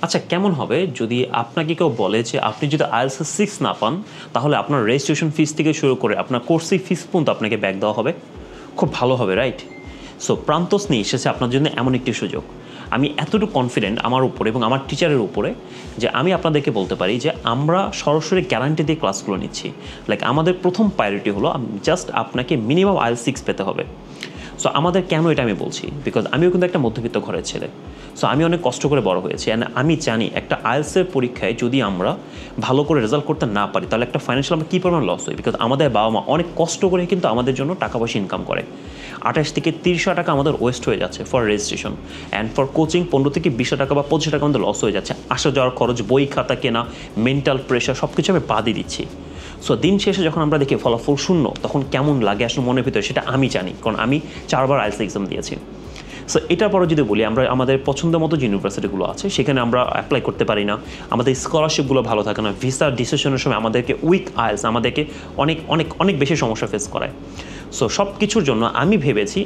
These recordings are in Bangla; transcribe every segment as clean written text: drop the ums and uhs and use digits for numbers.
আচ্ছা কেমন হবে যদি আপনাকে কেউ বলে যে আপনি যদি আইএলটিএস 6 না পান তাহলে আপনার রেজিস্ট্রেশন ফিস থেকে শুরু করে আপনার কোর্সের ফিস পর্যন্ত আপনাকে ব্যাক দেওয়া হবে, খুব ভালো হবে রাইট? সো প্রান্তস নিয়ে এসেছে আপনার জন্য এমন একটি সুযোগ। আমি এতটুকু কনফিডেন্ট আমার উপরে এবং আমার টিচারের উপরে যে আমি আপনাদেরকে বলতে পারি যে আমরা সরাসরি গ্যারান্টি দিয়ে ক্লাসগুলো নিচ্ছি। লাইক আমাদের প্রথম প্রায়োরিটি হলো জাস্ট আপনাকে মিনিমাম আইএলটিএস 6 পেতে হবে। সো আমাদের কেন এটা আমি বলছি, বিকজ আমিও কিন্তু একটা মধ্যবিত্ত ঘরের ছেলে। সো আমি অনেক কষ্ট করে বড় হয়েছি অ্যান্ড আমি জানি একটা আইএলটিএসের পরীক্ষায় যদি আমরা ভালো করে রেজাল্ট করতে না পারি তাহলে একটা ফাইন্যান্সিয়াল আমরা কী পরিমাণ লস হয়, বিকজ আমাদের বাবা মা অনেক কষ্ট করে কিন্তু আমাদের জন্য টাকা পয়সা ইনকাম করে। 28 থেকে 30 টাকা আমাদের ওয়েস্ট হয়ে যাচ্ছে for registration and for coaching 15 থেকে 20 টাকা বা 25 টাকা আমাদের লস হয়ে যাচ্ছে। আসা যাওয়ার খরচ, বই খাতা কেনা, মেন্টাল প্রেশার সব কিছু আমি বাদই দিচ্ছি। সো দিন শেষে যখন আমরা দেখি ফলাফল শূন্য তখন কেমন লাগে আসলে মনের ভিতরে সেটা আমি জানি, কারণ আমি 4 বার আইএলটিএস এক্সাম দিয়েছি। সো এটার পরে যদি বলি আমরা আমাদের পছন্দের মতো যে ইউনিভার্সিটিগুলো আছে সেখানে আমরা অ্যাপ্লাই করতে পারি না, আমাদের স্কলারশিপগুলো ভালো থাকে না, ভিসার ডিসিশনের সময় আমাদেরকে উইক আইএলটিএস আমাদেরকে অনেক অনেক অনেক বেশি সমস্যা ফেস করায়। সো সব কিছুর জন্য আমি ভেবেছি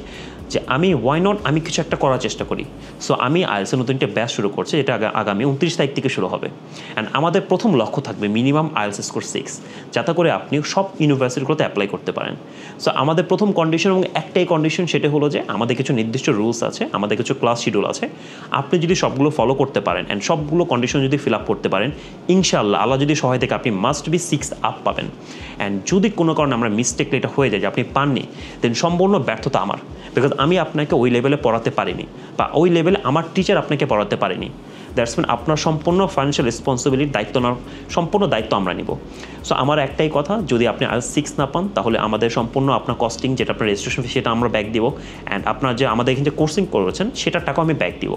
যে আমি ওয়াই নট আমি কিছু একটা করার চেষ্টা করি। সো আমি আইএলটিএসের নতুন একটা ব্যাচ শুরু করছি, যেটা আগামী 29 তারিখ থেকে শুরু হবে। অ্যান্ড আমাদের প্রথম লক্ষ্য থাকবে মিনিমাম আইএলটিএস স্কোর 6, যাতে করে আপনি সব ইউনিভার্সিটিগুলোতে অ্যাপ্লাই করতে পারেন। সো আমাদের প্রথম কন্ডিশন এবং একটাই কন্ডিশন, সেটা হলো যে আমাদের কিছু নির্দিষ্ট রুলস আছে, আমাদের কিছু ক্লাস শিডিউল আছে, আপনি যদি সবগুলো ফলো করতে পারেন অ্যান্ড সবগুলো কন্ডিশন যদি ফিল আপ করতে পারেন, ইনশাআল্লাহ আল্লাহ যদি সহায় থেকে আপনি মাস্ট বি 6 আপ পাবেন। অ্যান্ড যদি কোনো কারণে আমরা মিস্টেকলি এটা হয়ে যায় যে আপনি পাননি, দেন সম্পূর্ণ ব্যর্থতা আমার, বিকজ আমি আপনাকে ওই লেভেলে পড়াতে পারিনি বা ওই লেভেলে আমার টিচার আপনাকে পড়াতে পারেনি। দ্যাটস মিন আপনার সম্পূর্ণ ফাইন্যান্সিয়াল রেসপন্সিবিলিটি দায়িত্ব নেওয়ার সম্পূর্ণ দায়িত্ব আমরা নিব। সো আমার একটাই কথা, যদি আপনি আইএলটিএস 6 না পান তাহলে আমাদের সম্পূর্ণ আপনার কস্টিং যেটা আপনার রেজিস্ট্রেশন ফি সেটা আমরা ব্যাক দিব, অ্যান্ড আপনার যে আমাদের এখানে যে কোর্সিং করেছেন সেটার টাকাও আমি ব্যাক দিব।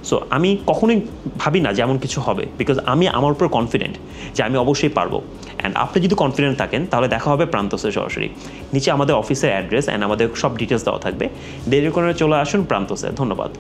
সো আমি কখনোই ভাবি না যে এমন কিছু হবে, বিকজ আমি আমার উপর কনফিডেন্ট যে আমি অবশ্যই পারবো। অ্যান্ড আপনি যদি কনফিডেন্ট থাকেন তাহলে দেখা হবে প্রান্তসে সরাসরি। নিচে আমাদের অফিসের অ্যাড্রেস অ্যান্ড আমাদের সব ডিটেলস দেওয়া থাকবে, দেরি করে চলে আসুন প্রান্তসে। ধন্যবাদ।